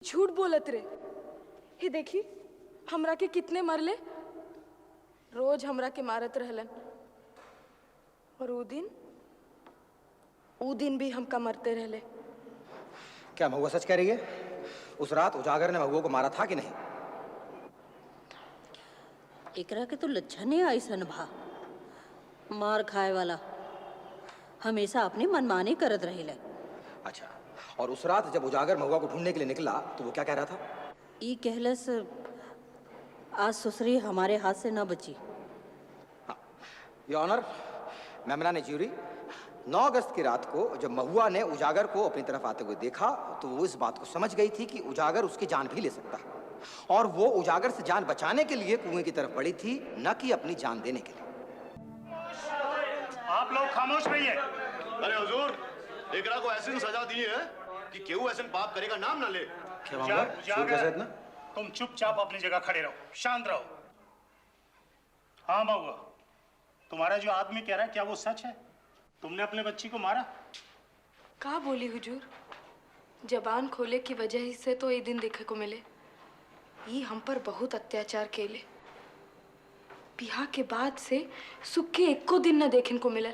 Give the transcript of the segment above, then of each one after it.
झूठ बोलत रे। हे देखी हमरा के कितने मरले, रोज हमरा के मारत रहलन। और ऊ दिन भी हमका मरते रहले। क्या महुआ सच कह रही है? उस रात उजागर ने महुआ को मारा था कि नहीं? एकरा के तो लक्षण ही ऐसन भा, मार खाए वाला, हमेशा अपनी मनमानी करत रहेले। अच्छा, और उस रात जब उजागर महुआ को ढूंढने के लिए निकला तो वो क्या कह रहा था? ई कहलस आज ससुरी हमारे हाथ से न बची। हाँ, योर ऑनर, मेमना ने ज्यूरी 9 अगस्त की रात को जब महुआ ने उजागर को अपनी तरफ आते हुए देखा तो वो इस बात को समझ गई थी कि उजागर उसकी जान भी ले सकता है, और वो उजागर से जान बचाने के लिए कुएं की तरफ बढ़ी थी, न कि अपनी जान देने के लिए। आप लोग खामोश रहिए। अरे हुजूर, एकरा को ऐसी सजा दी है कि केहू ऐसे पाप करेगा नाम ना ले। क्या मामला? शोर कैसे इतना? तुम चुपचाप अपनी जगह खड़े रहो, शांत रहो। हाँ महुआ, तुम्हारा जो आदमी कह रहा है क्या वो सच है? तुमने अपने बच्ची को मारा? का बोली हुजूर, जबान खोले की वजह ही से तो ये दिन देखे को मिले। ये हम पर बहुत अत्याचार केले। बिहा के बाद से सुख के एको दिन न देखने को मिलल।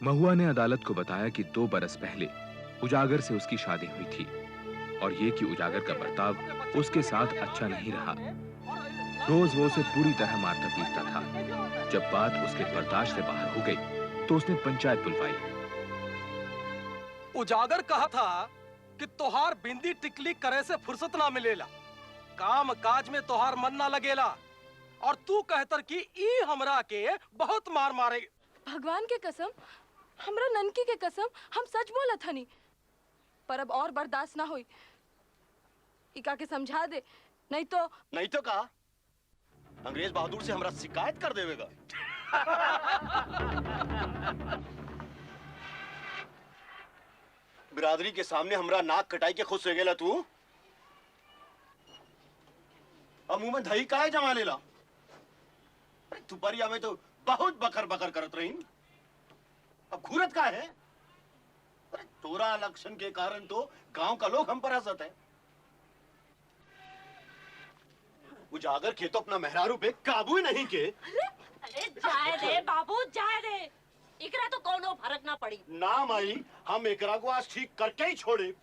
महुआ ने अदालत को बताया कि 2 बरस पहले उजागर से उसकी शादी हुई थी और ये कि उजागर का बर्ताव उसके साथ अच्छा नहीं रहा। रोज वो उसे पूरी तरह मारता पीटता था। जब बात उसके बर्दाश्त से बाहर हो गई तो उसने पंचायत बुलवाई। उजागर कहा था कि तोहार बिंदी टिकली करे से फुर्सत ना मिलेला, काम काज में तोहार मन ना लगेला, और तू कहतर कि ई हमरा के बहुत मार मारे। भगवान के कसम, हमरा ननकी के कसम, हम सच बोलत हनी। पर अब और बर्दाश्त ना हुई। इका के समझा दे, नहीं तो का अंग्रेज बहादुर से हमरा शिकायत कर देवेगा। बिरादरी के सामने हमरा नाक कटाई के खुश हो गेला तू। अब मुंह में दही काहे जमा लेला? अरे दुपहरिया में तो बहुत बकर बकर करत रही, अब घूरत का है? अरे तोरा लक्षण के कारण तो गांव का लोग हम पर हंसत है। उजागर के तो अपना मेहरारू पे काबू ही नहीं के। अरे जाए दे बाबू, जाए दे, एकरा तो कोनो फर्क ना पड़ी। ना माई, हम एकरा को आज ठीक करके ही छोड़े।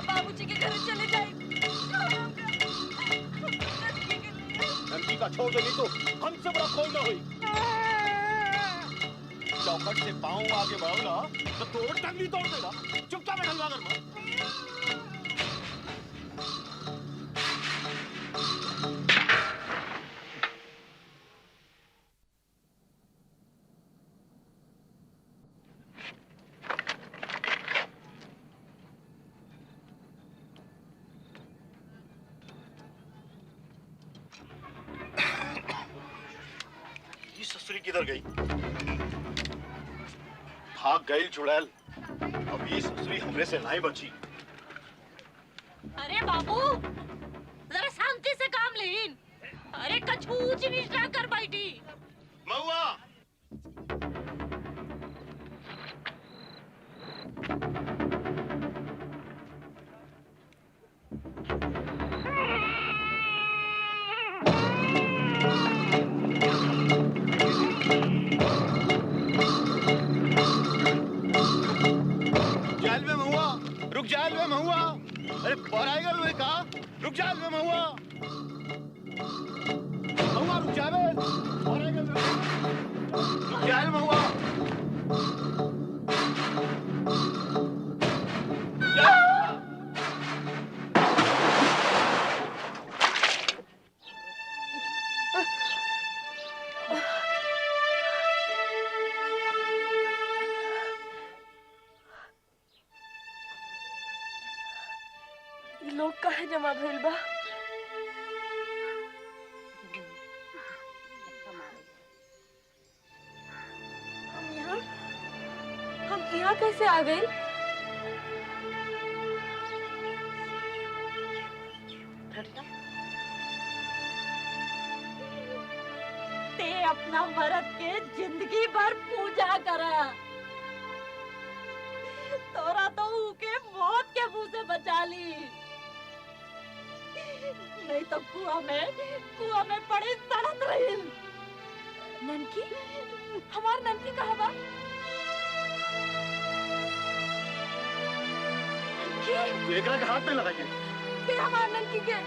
बाबूजी के घर चले जाए। नंदी का छोड़ दे, नहीं तो हमसे बड़ा कोई ना हुई। चौखट से पांव आगे बढ़ो ना तो तोड़ टंगली तोड़ देगा। चुपचाप बैठा घर में। किधर गई? भाग गई चुड़ैल। अब ये ससुरी हमरे से नहीं बची। अरे बाबू, जरा शांति से काम लेन। अरे कछु ऊंच नीच ना कर बैठी। महुआ, जाल में महुआ। अरे पराएगा लोहे का, रुक जा में महुआ। महुआ रुक जा बे, पराएगा में रुक जा महुआ। लोग काहे जमा भइल बा? हम यहाँ कैसे आ गए? ते अपना मर्द के जिंदगी भर पूजा करा। तोरा तो उके मौत के मुंह से बचा ली, नहीं तो कुआं में पड़ी सड़त रही। ननकी, हमार ननकी कहाँ बा? तू एकरा के हाथ में लगाइए। फिर हमार ननकी के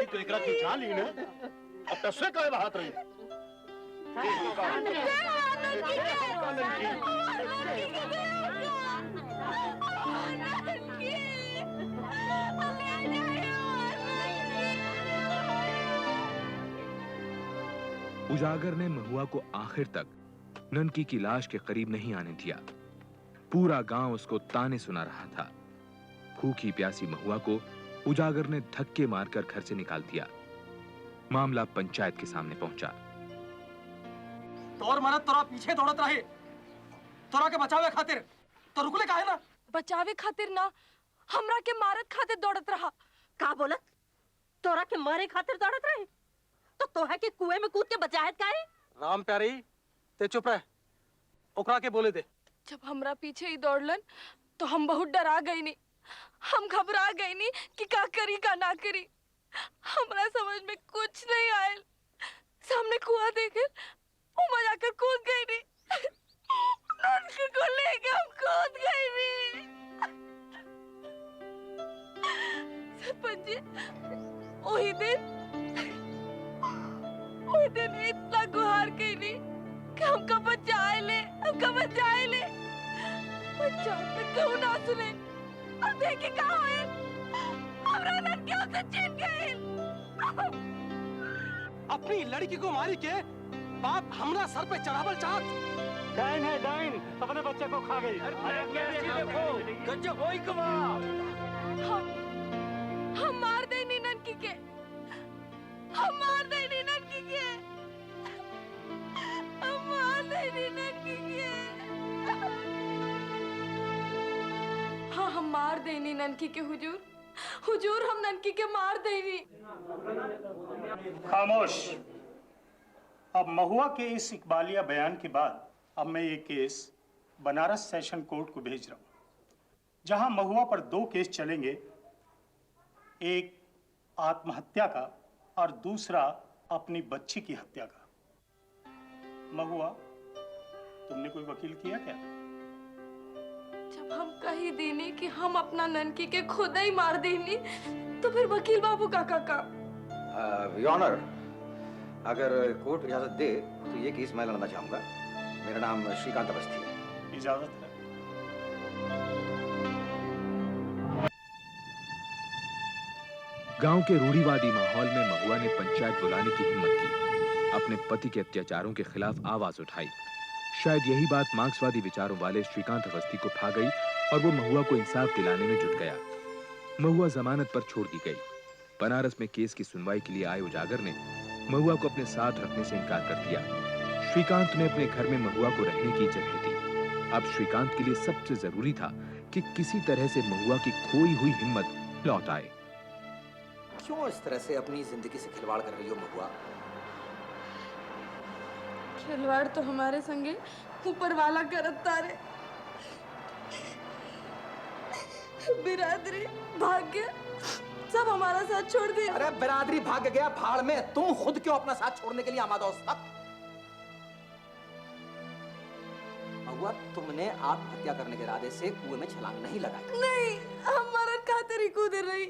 तो एकरा की जान ली ने, अब तस्वे का हाथ रही। उजागर ने महुआ को आखिर तक ननकी की लाश के करीब नहीं आने दिया। पूरा गांव उसको ताने सुना रहा था। भूखी प्यासी महुआ को उजागर ने धक्के मारकर घर से निकाल दिया। मामला पंचायत के सामने पहुंचा। तोर मरद तोरा पीछे दौड़त रहे, तोरा के बचावे खातिर, तो रुकले काहे ना? बचावे खातिर ना, हमरा के मारत खातिर दौड़त रहा। का बोलत? तोरा के मारे खातिर दौड़त रहे, तो तोहा के कुएं में कूद के बचायत काहे? राम प्यारी, ते चुप रह, ओकरा के बोले दे। जब हमरा पीछे ही दौड़लन तो हम बहुत डरा गई नी, हम घबरा गई नी कि का करी का ना करी। हमरा समझ में कुछ नहीं आयल। सामने कुआं देखे उमा जाकर कूद गई नी। ननकी को लेके हम कूद गई नी। सरपंच जी, वही दिन इतना गुहार कई नी कि हमका बचाए ले, हमका बचाए ले। पंचायत में क्यों ना सुने? अब देखे कहाँ है? हमरा ननकी उसे छीन गई। अपनी लड़की को मारी के बाप हमरा सर पे चढ़ावल चाहत। डाइन है डाइन, अपने बच्चे को खा गई। हम मार देनी ननकी के, हम मार देनी ननकी के, हम मार देनी ननकी के। हाँ, हम मार देनी ननकी के हुजूर, हुजूर हम ननकी के मार देनी। खामोश। अब महुआ के इस इकबालिया बयान के बाद अब मैं ये केस बनारस सेशन कोर्ट को भेज रहा हूं, जहां महुआ पर 2 केस चलेंगे, एक आत्महत्या का और दूसरा अपनी बच्ची की हत्या का। महुआ, तुमने कोई वकील किया क्या? जब हम कही देनी कि हम अपना ननकी के खुद ही मार देनी, तो फिर वकील बाबू का योर ऑनर, अगर कोर्ट इजाजत दे तो ये केस मैं लड़ना चाहूंगा। मेरा नाम श्रीकांत अवस्थी है। इजाजत है। गांव के रूढ़िवादी माहौल में महुआ ने पंचायत बुलाने की हिम्मत की, अपने पति के अत्याचारों के खिलाफ आवाज उठाई। शायद यही बात मार्क्सवादी विचारों वाले श्रीकांत अवस्थी को भा गई और वो महुआ को इंसाफ दिलाने में जुट गया। महुआ जमानत पर छोड़ दी गई। बनारस में केस की सुनवाई के लिए आए उजागर ने महुआ को अपने साथ रखने से इनकार कर दिया। श्रीकांत ने अपने घर में महुआ को रहने की जगह दी। अब श्रीकांत के लिए सबसे जरूरी था कि किसी तरह से महुआ की खोई हुई हिम्मत लौट आए। क्यों इस तरह से अपनी जिंदगी से खिलवाड़ कर रही हो महुआ? खिलवाड़ तो हमारे संगे ऊपर वाला करत तारे। बिरादरी, भाग्य सब हमारा साथ छोड़ दिया। अरे बिरादरी भाग गया भाड़ में, तुम खुद क्यों अपना साथ छोड़ने के लिए आमादा हो सब? महुआ, तुमने आत्महत्या करने के इरादे से कुएं में छलांग नहीं लगाई। नहीं, हम मरद खातिर ही कूद रही।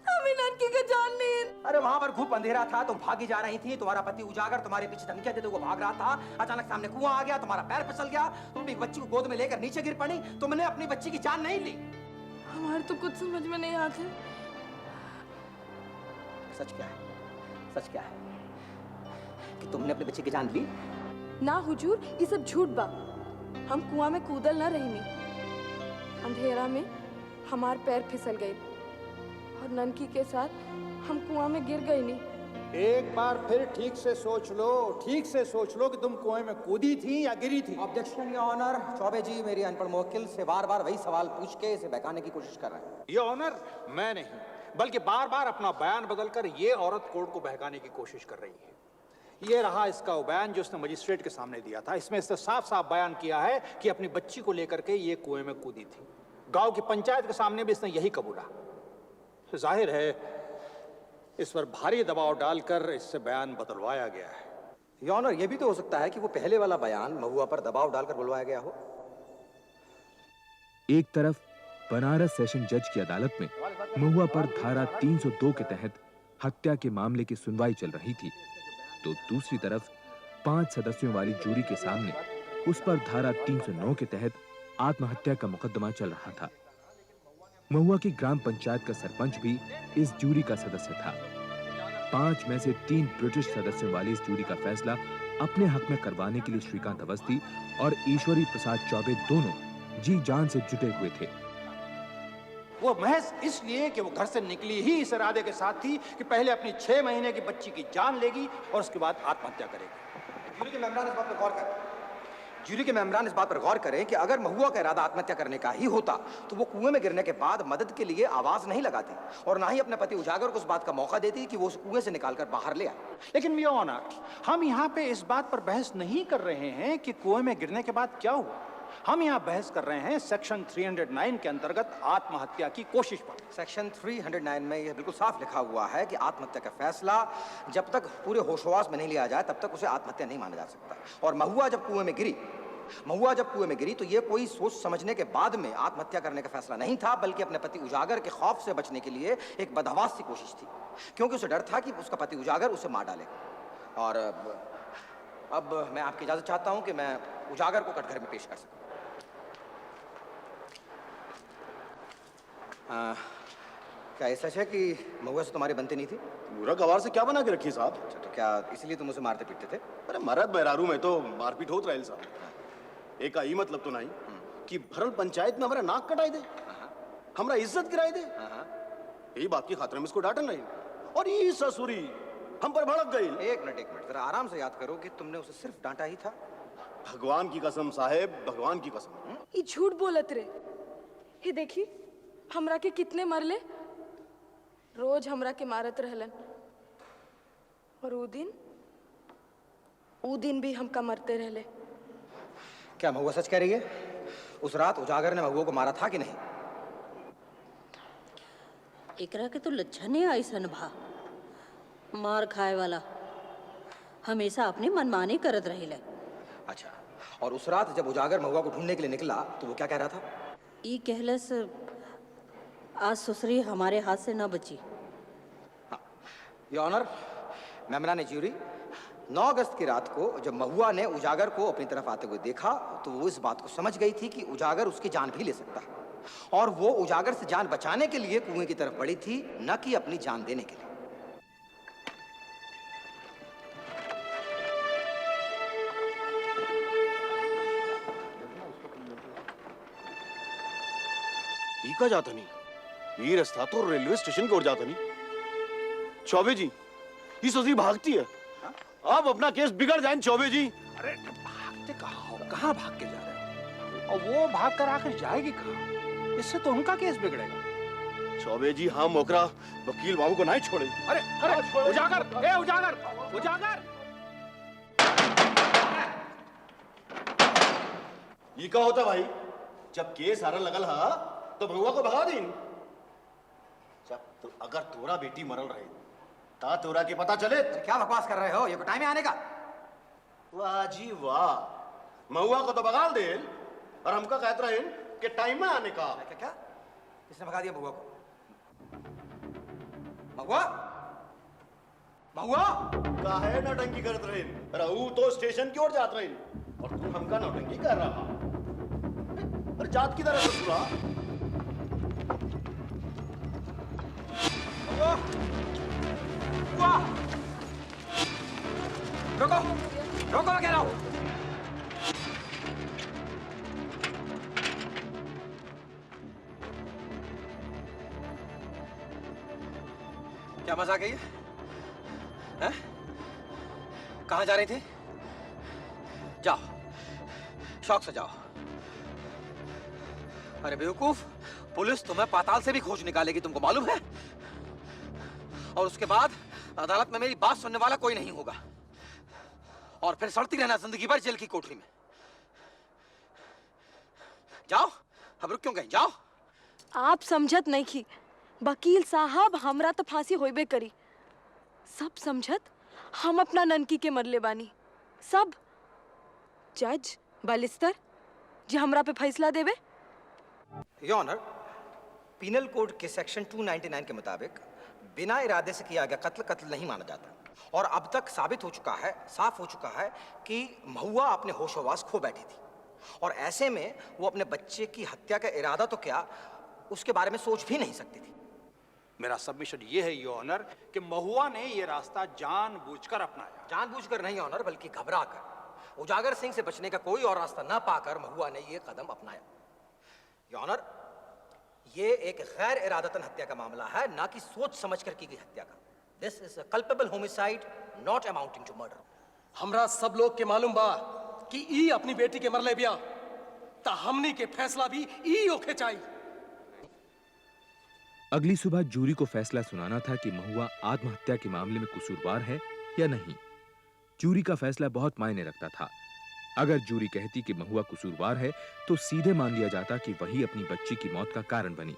हमें ननकी का जान नहीं। अरे वहां पर खूब अंधेरा था, तुम भागी जा रही थी। तुम्हारा पति उजागर तुम्हारे पीछे धमकियां देते हुए भाग रहा था। अचानक सामने कुआं आ गया, तुम्हारा पैर फिसल गया, तुम अपनी बच्ची को गोद में लेकर नीचे गिर पड़ी। तुमने अपनी बच्ची की जान नहीं ली। हमारे तो कुछ समझ में नहीं आते। सच क्या है? सच क्या है कि तुमने अपने बच्चे की जान ली? ना हुजूर, ये सब झूठ बा। हम कुआं में कूदल ना रही। अंधेरा में हमार पैर फिसल गए और ननकी के साथ हम कुआं में गिर गई नहीं। एक बार फिर ठीक से सोच लो, ठीक से सोच लो कि तुम कुएं में कूदी थी या गिरी थी। Objection your honour. Choubey ji मेरी अनपढ़ मुवक्किल से बार बार वही सवाल पूछ के इसे बहकाने की कोशिश कर रहे हैं। योर ऑनर, मैं नहीं, बल्कि बार बार अपना बयान बदलकर ये औरत कोर्ट को बहकाने की कोशिश कर रही है। ये रहा इसका वो बयान जो उसने मजिस्ट्रेट के सामने दिया था। इसमें इसने साफ साफ बयान किया है कि अपनी बच्ची को लेकर के ये कुएं में कूदी थी। गांव की पंचायत के सामने भी इसने यही कबूला। जाहिर है इस पर भारी दबाव डालकर इससे बयान बदलवाया गया है। योर ऑनर, यह भी तो हो सकता है कि वो पहले वाला बयान महुआ पर दबाव डालकर बुलवाया गया हो। एक तरफ बनारस सेशन जज की अदालत में महुआ पर धारा 302 के तहत हत्या के मामले की सुनवाई चल रही थी, तो दूसरी तरफ 5 सदस्यों वाली जूरी के सामने उस पर धारा 309 के तहत आत्महत्या का मुकदमा चल रहा था। महुआ की ग्राम पंचायत का सरपंच भी इस जूरी का सदस्य था। 5 में से 3 ब्रिटिश सदस्यों वाली इस जूरी का फैसला अपने हक में करवाने के लिए श्रीकांत अवस्थी और ईश्वरी प्रसाद चौबे दोनों जी जान से जुटे हुए थे। वो महज इसलिए कि वो घर से निकली ही इस इरादे के साथ थी कि पहले अपनी 6 महीने की बच्ची की जान लेगी और उसके बाद आत्महत्या करेगी। जूरी के मेंबरान इस बात पर गौर करें। जूरी के मेंबरान इस बात पर गौर करें कि अगर महुआ का इरादा आत्महत्या करने का ही होता तो वो कुएं में गिरने के बाद मदद के लिए आवाज नहीं लगाती और ना ही अपने पति उजागर को उस बात का मौका देती कि वो उस कुएं से निकालकर बाहर ले आए। लेकिन योर ऑनर, हम यहाँ पे इस बात पर बहस नहीं कर रहे हैं कि कुएं में गिरने के बाद क्या हुआ। हम यहाँ बहस कर रहे हैं सेक्शन 309 के अंतर्गत आत्महत्या की कोशिश पर। सेक्शन 309 में यह बिल्कुल साफ लिखा हुआ है कि आत्महत्या का फैसला जब तक पूरे होशोवास में नहीं लिया जाए तब तक उसे आत्महत्या नहीं माना जा सकता। और महुआ जब कुएं में गिरी तो ये कोई सोच समझने के बाद में आत्महत्या करने का फैसला नहीं था, बल्कि अपने पति उजागर के खौफ से बचने के लिए एक बदहवास सी कोशिश थी, क्योंकि उसे डर था कि उसका पति उजागर उसे मार डालेगा। और अब मैं आपकी इजाजत चाहता हूं कि मैं उजागर को कटघरे में पेश कर सकूं। क्या ये सच है कि महुआ से तुम्हारी बनती नहीं थी? पूरा गवार से क्या बना के रखी साहब? अच्छा, तो क्या इसलिए तुम उसे मारते पीटते थे? अरे मरद बहरारू में तो मारपीट होत रहे साहब। एक आई मतलब तो नहीं कि भरल पंचायत में हमारा नाक कटाई दे, हमारा इज्जत गिराई दे। यही बात की खातिर में इसको डांटन रही और ये ससुरी हम पर भड़क गई। एक मिनट जरा आराम से याद करो कि तुमने उसे सिर्फ डांटा ही था। भगवान की कसम साहेब, भगवान की कसम। ये झूठ बोलत रे। ये देखी हमरा के कितने मरले, रोज हमरा के मारत रहलन और ऊ दिन भी हमका मरते रहले। क्या महुआ सच कह रही है? उस रात उजागर ने महुआ को मारा था कि नहीं? एकरा के तो लक्षण ही ऐसन भा, मार खाए वाला हमेशा अपनी मनमानी करत रहेला। अच्छा, और उस रात जब उजागर महुआ को ढूंढने के लिए निकला तो वो क्या कह रहा था? ई कहलस आज ससुरी हमारे हाथ से न बची। योर ऑनर, मेमरान ज्यूरी, 9 अगस्त की रात को जब महुआ ने उजागर को अपनी तरफ आते हुए देखा तो वो इस बात को समझ गई थी कि उजागर उसकी जान भी ले सकता है और वो उजागर से जान बचाने के लिए कुएं की तरफ बढ़ी थी, न कि अपनी जान देने के लिए। ये का जाता नहीं, ये रास्ता तो रेलवे स्टेशन की ओर जाता नहीं। चौबे जी, ये ससुरी भागती है। अब अपना केस बिगड़ जाए चौबे जी। अरे भागते कहाँ हो, कहाँ भाग के जा रहे हो? और वो भाग कर आकर जाएगी कहाँ? इससे तो उनका केस बिगड़ेगा। चौबे जी, हाँ मोकरा वकील बाबू को नहीं छोड़े। अरे अरे उजागर, ए उजागर, उजागर! ये क्या होता भाई? जब केस हारन लगल हा तो भगवा को भगा दीन। जब तो अगर तोरा बेटी मरल रहे ता तोरा के पता चले। क्या बकवास कर रहे हो? ये कोई टाइम है आने का? वाह जी वाह, महुआ को तो बगाल दे और हमका कहते रहे कि टाइम में आने का। क्या क्या? किसने भगा दिया महुआ को? महुआ? महुआ? काहे नौटंकी करत रहे? रहू तो स्टेशन की ओर जात रहे और तू हमका नौटंकी कर रहा। अरे जात की तरह ससुरा। रोको, रोको, मैं कह रहा हूं। क्या मजाक है ये? कहाँ जा रहे थे? जाओ, शौक से जाओ। अरे बेवकूफ, पुलिस तुम्हें पाताल से भी खोज निकालेगी, तुमको मालूम है? और उसके बाद अदालत में मेरी बात सुनने वाला कोई नहीं होगा, और फिर सड़ती रहना जिंदगी भर जेल की कोठरी में। जाओ, अब रुक क्यों गए? जाओ। आप समझत नहीं की वकील साहब, हमरा तो फांसी होइबे करी। सब समझत हम अपना ननकी के मरले बानी। सब जज बालिस्टर जी हमरा पे फैसला देवे। योर ऑनर, पीनल कोड के सेक्शन 299 के मुताबिक बिना इरादे से किया गया कत्ल कत्ल नहीं माना जाता, और अब तक साबित हो चुका है, साफ हो चुका है कि महुआ अपने होशोवास खो बैठी थी, और ऐसे में वो अपने बच्चे की हत्या का इरादा तो क्या, उसके बारे में सोच भी नहीं सकती थी। मेरा सबमिशन ये है योर ऑनर कि महुआ ने ये रास्ता जानबूझकर अपनाया। जानबूझकर नहीं ऑनर, बल्कि घबरा कर। उजागर सिंह से बचने का कोई और रास्ता न पाकर महुआ ने ये कदम अपनाया। योर ऑनर, ये एक गैर इरादतन हत्या का मामला है, ना कि सोच समझकर की गई हत्या का। This is a culpable homicide not amounting to murder. हमरा सब लोग के मालूम बा कि ई अपनी बेटी के मरले बिया, ता हमनी के फैसला भी ई होके चाहिए। अगली सुबह जूरी को फैसला सुनाना था कि महुआ आत्महत्या के मामले में कसूरवार है या नहीं। जूरी का फैसला बहुत मायने रखता था। अगर जूरी कहती कि महुआ कसूरवार है तो सीधे मान लिया जाता कि वही अपनी बच्ची की मौत का कारण बनी।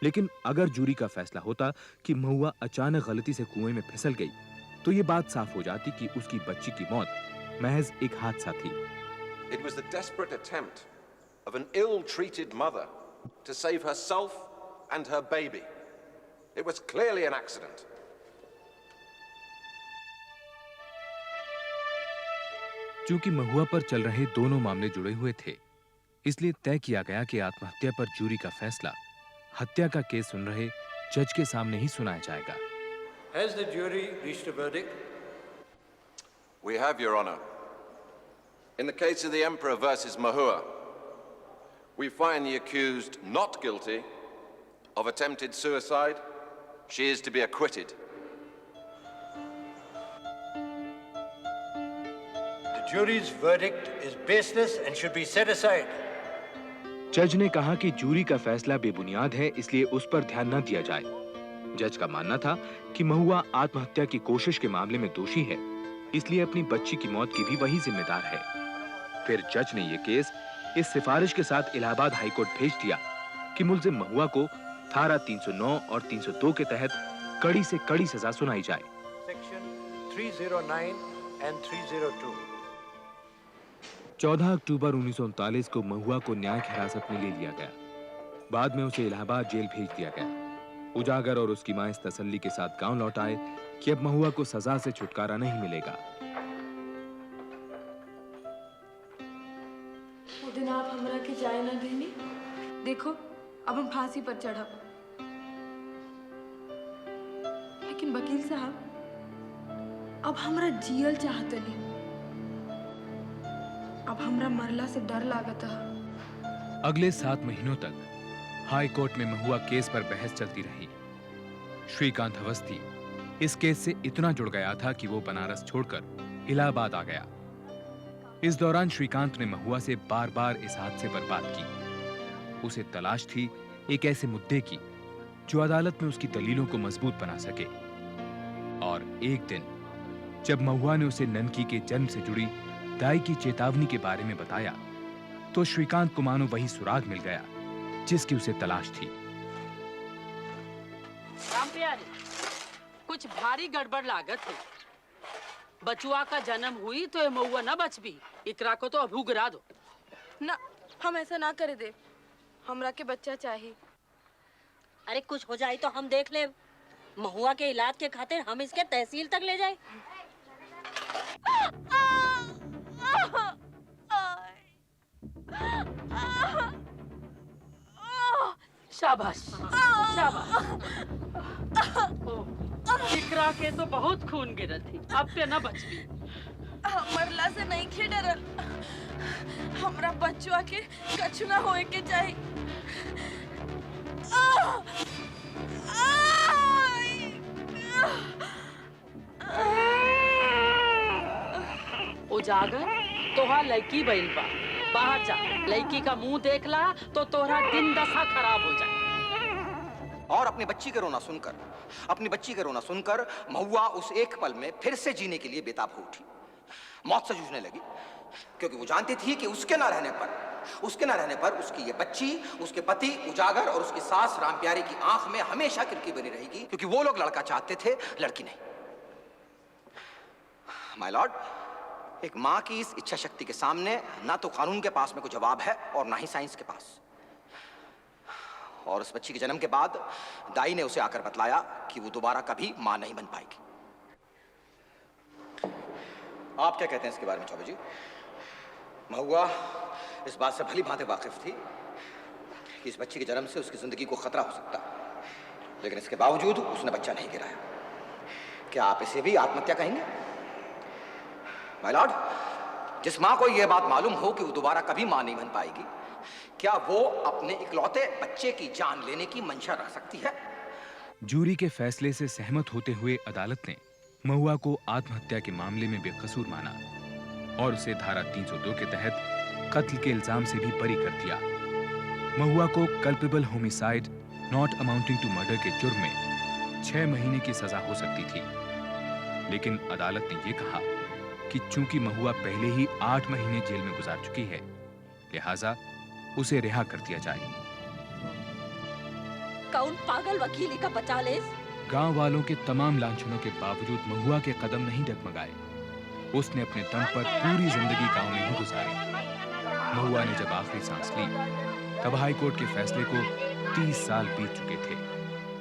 लेकिन अगर जूरी का फैसला होता कि महुआ अचानक गलती से कुएं में फिसल गई, तो ये बात साफ हो जाती कि उसकी बच्ची की मौत महज एक हादसा थी। It was the desperate attempt of an ill-treated mother to save herself and her baby. It was clearly an accident. चूंकि महुआ पर चल रहे दोनों मामले जुड़े हुए थे, इसलिए तय किया गया कि आत्महत्या पर जूरी का फैसला हत्या का केस सुन रहे जज के सामने ही सुनाया जाएगा। Has the jury reached a verdict? We have, Your Honor. In the case of the Emperor versus Mahua, we find the accused not guilty of attempted suicide. She is to be acquitted. The jury's verdict is baseless and should be set aside. जज ने कहा कि jury का फैसला बेबुनियाद है, इसलिए उस पर ध्यान न दिया जाए। जज का मानना था कि महुआ आत्महत्या की कोशिश के मामले में दोषी है, इसलिए अपनी बच्ची की मौत की भी वही जिम्मेदार है। फिर जज ने यह केस इस सिफारिश के साथ इलाहाबाद हाईकोर्ट भेज दिया कि मुल्जिम महुआ को धारा 309 और 302 के तहत कड़ी से कड़ी सजा सुनाई जाए। Section 309 and 302. 14 अक्टूबर 1939 को महुआ को न्यायिक हिरासत में ले लिया गया। बाद में उसे इलाहाबाद जेल भेज दिया गया। उजागर और उसकी मां इस तसल्ली के साथ गांव लौट आए कि अब महुआ को सजा से छुटकारा नहीं मिलेगा। वो दिन आप हमरा के जाए ना देनी, देखो अब हम फांसी पर चढ़ब। लेकिन वकील साहब, अब हमरा जियल चाहते नहीं, अब हमरा मरला से डर लागत है। अगले 7 महीनों तक हाई कोर्ट में महुआ केस पर बहस चलती रही। श्रीकांत अवस्थी इस केस से इतना जुड़ गया था कि वो बनारस छोड़कर इलाहाबाद आ गया। इस दौरान श्रीकांत ने महुआ से बार-बार इस हादसे पर बात की। उसे तलाश थी एक ऐसे मुद्दे की जो अदालत में उसकी दलीलों को मजबूत बना सके। और एक दिन जब महुआ ने उसे ननकी के जन्म से जुड़ी दाई की चेतावनी के बारे में बताया, तो श्रीकांत को मानो वही सुराग मिल गया जिसकी उसे तलाश थी। राम प्यारे, कुछ भारी गड़बड़ लागत है। बचुआ का जन्म हुई तो ये महुआ न बच भी, इकरा को तो अभू गिरा दो। ना, हम ऐसा ना करे दे, हमरा के बच्चा चाहिए। अरे कुछ हो जाए तो हम देख ले। महुआ के इलाज के खातिर हम इसके तहसील तक ले जाए। शाबाश शाबाश। इकरा के तो बहुत खून गिरत थी, अब ते न बच भी। मरला से नहीं खे डरल, हमरा बच्चवा के कछु ना होए के चाहिए। उजागर तोहार लड़की बैल बा, बाहर जा, लड़की का मुंह देख ला तो तोहरा दिन दशा खराब हो जाए। और अपनी बच्ची का रोना सुनकर महुआ उस एक पल में फिर से जीने के लिए बेताब हो उठी, मौत से जूझने लगी, क्योंकि वो जानती थी कि उसके ना रहने पर उसकी ये बच्ची, उसके पति उजागर और उसकी सास रामप्यारी की आंख में हमेशा किरकी बनी रहेगी, क्योंकि वो लोग लड़का चाहते थे, लड़की नहीं। माय लॉर्ड, एक मां की इस इच्छा शक्ति के सामने ना तो कानून के पास में कोई जवाब है और ना ही साइंस के पास। और उस बच्ची के जन्म के बाद दाई ने उसे आकर बतलाया कि वो दोबारा कभी मां नहीं बन पाएगी। आप क्या कहते हैं इसके बारे में चौबे जी? महुआ इस बात से भली भांति वाकिफ थी कि इस बच्ची के जन्म से उसकी जिंदगी को खतरा हो सकता, लेकिन इसके बावजूद उसने बच्चा नहीं गिराया। क्या आप इसे भी आत्महत्या कहेंगे? माय लॉर्ड, जिस मां को यह बात मालूम हो कि वो दोबारा कभी मां नहीं बन पाएगी, क्या वो अपने इकलौते बच्चे की जान लेने की मंशा रख सकती है? जूरी के फैसले से सहमत होते हुए अदालत ने महुआ को आत्महत्या के मामले में बेकसूर माना और उसे धारा 302 के तहत कत्ल के इल्जाम से भी बरी कर दिया। महुआ को culpable homicide not amounting to murder के जुर्म में 6 महीने की सजा हो सकती थी, लेकिन अदालत ने यह कहा कि चूंकि महुआ पहले ही 8 महीने जेल में गुजार चुकी है, लिहाजा उसे रिहा कर दिया जाए। कौन पागल वकीली का बचा ले? गांव वालों के तमाम लांछनों के बावजूद महुआ के कदम नहीं डगमगाए। उसने अपने दम पर पूरी जिंदगी गांव में ही गुजारी। महुआ ने जब आखिरी सांस ली, तब हाई कोर्ट के फैसले को 30 साल बीत चुके थे।